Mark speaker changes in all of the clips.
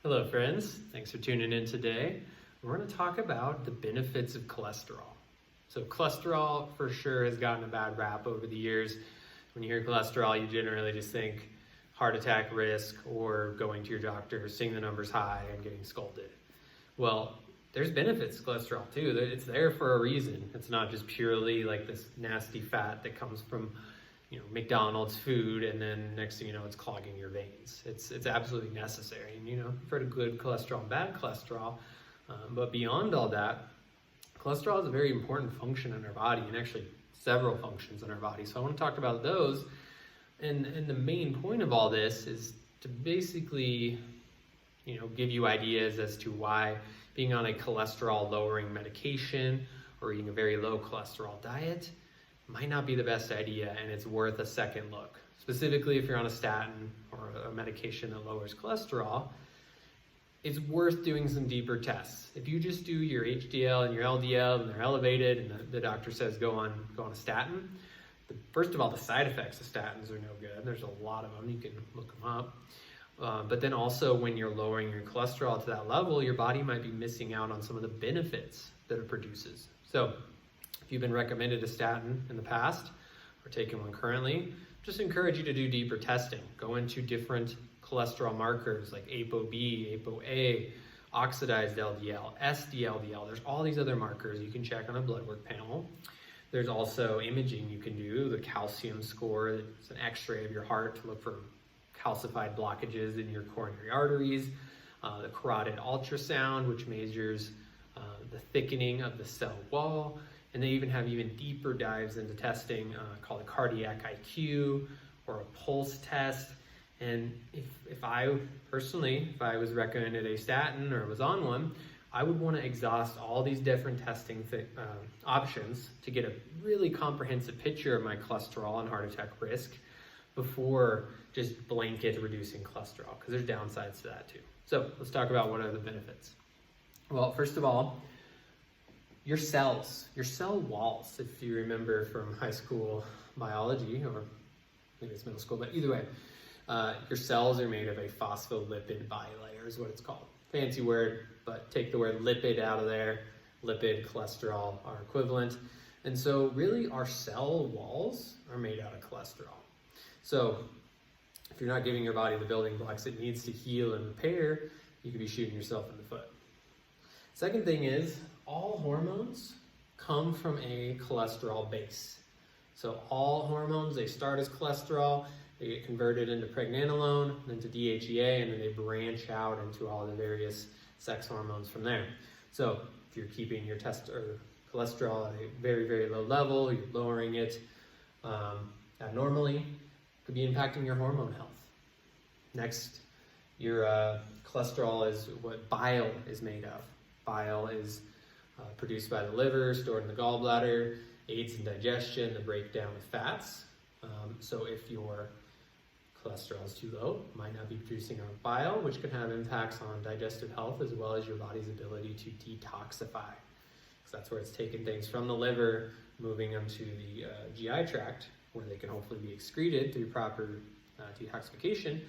Speaker 1: Hello friends, thanks for tuning in today. We're going to talk about the benefits of cholesterol. So cholesterol for sure has gotten a bad rap over the years. When you hear cholesterol, you generally just think heart attack risk or going to your doctor, seeing the numbers high and getting scolded. Well, there's benefits to cholesterol too. It's there for a reason. It's not just purely like this nasty fat that comes from McDonald's food, and then next thing you know, it's clogging your veins. It's absolutely necessary. And you've heard of good cholesterol and bad cholesterol, but beyond all that, cholesterol is a very important function in our body, and actually several functions in our body. So I want to talk about those. And the main point of all this is to basically, give you ideas as to why being on a cholesterol lowering medication or eating a very low cholesterol diet might not be the best idea, and it's worth a second look. Specifically, if you're on a statin or a medication that lowers cholesterol, it's worth doing some deeper tests. If you just do your HDL and your LDL and they're elevated and the doctor says go on a statin, first of all, the side effects of statins are no good. There's a lot of them. You can look them up. But then also when you're lowering your cholesterol to that level, your body might be missing out on some of the benefits that it produces. So if you've been recommended a statin in the past or taking one currently, just encourage you to do deeper testing. Go into different cholesterol markers like ApoB, ApoA, oxidized LDL, SDLDL. There's all these other markers you can check on a blood work panel. There's also imaging you can do, the calcium score. It's an x-ray of your heart to look for calcified blockages in your coronary arteries. The carotid ultrasound, which measures the thickening of the cell wall. And they even have deeper dives into testing called a cardiac IQ or a pulse test. And if I was recommended a statin or was on one, I would want to exhaust all these different testing options to get a really comprehensive picture of my cholesterol and heart attack risk before just blanket reducing cholesterol, because there's downsides to that too. So let's talk about what are the benefits. Well, first of all, your cell walls, if you remember from high school biology, or maybe it's middle school, but either way, your cells are made of a phospholipid bilayer is what it's called. Fancy word, but take the word lipid out of there. Lipid, cholesterol are equivalent. And so really our cell walls are made out of cholesterol. So if you're not giving your body the building blocks it needs to heal and repair, you could be shooting yourself in the foot. Second thing is, all hormones come from a cholesterol base. So all hormones, they start as cholesterol, they get converted into pregnenolone, then to DHEA, and then they branch out into all the various sex hormones from there. So if you're keeping your cholesterol at a very, very low level, you're lowering it abnormally, it could be impacting your hormone health. Next, your cholesterol is what bile is made of. Bile is produced by the liver, stored in the gallbladder, aids in digestion, the breakdown of fats. So if your cholesterol is too low, it might not be producing enough bile, which can have impacts on digestive health as well as your body's ability to detoxify. So that's where it's taking things from the liver, moving them to the GI tract, where they can hopefully be excreted through proper detoxification.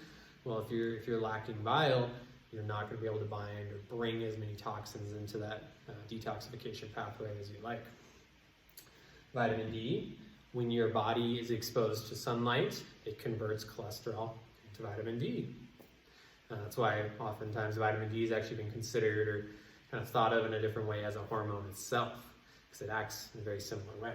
Speaker 1: Well, if you're lacking bile, you're not going to be able to bind or bring as many toxins into that detoxification pathway as you like. Vitamin D, when your body is exposed to sunlight, it converts cholesterol into vitamin D. That's why oftentimes vitamin D has actually been considered or kind of thought of in a different way as a hormone itself, because it acts in a very similar way.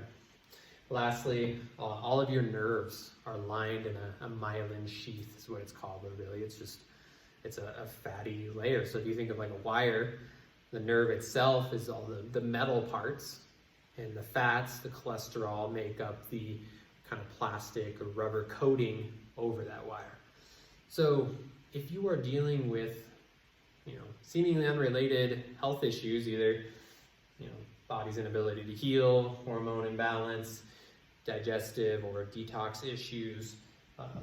Speaker 1: Lastly, all of your nerves are lined in a myelin sheath is what it's called, but really it's a fatty layer. So if you think of like a wire, the nerve itself is all the metal parts, and the fats, the cholesterol, make up the kind of plastic or rubber coating over that wire. So if you are dealing with, seemingly unrelated health issues, either, body's inability to heal, hormone imbalance, digestive or detox issues,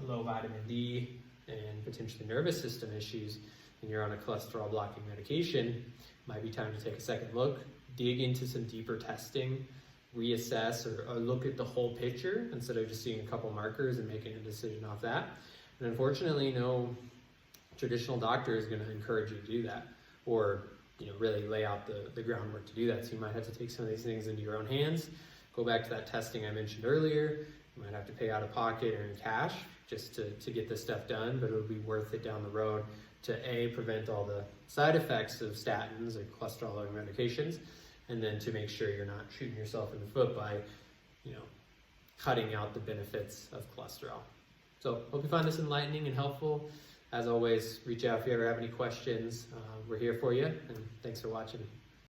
Speaker 1: low vitamin D, and potentially nervous system issues, and you're on a cholesterol blocking medication, might be time to take a second look, dig into some deeper testing, reassess or look at the whole picture instead of just seeing a couple markers and making a decision off that. And unfortunately, no traditional doctor is going to encourage you to do that, or really lay out the groundwork to do that. So you might have to take some of these things into your own hands. Go back to that testing I mentioned earlier. You might have to pay out of pocket or in cash just to get this stuff done, but it'll be worth it down the road to prevent all the side effects of statins or cholesterol-lowering medications, and then to make sure you're not shooting yourself in the foot by, cutting out the benefits of cholesterol. So hope you find this enlightening and helpful. As always, reach out if you ever have any questions. We're here for you, and thanks for watching.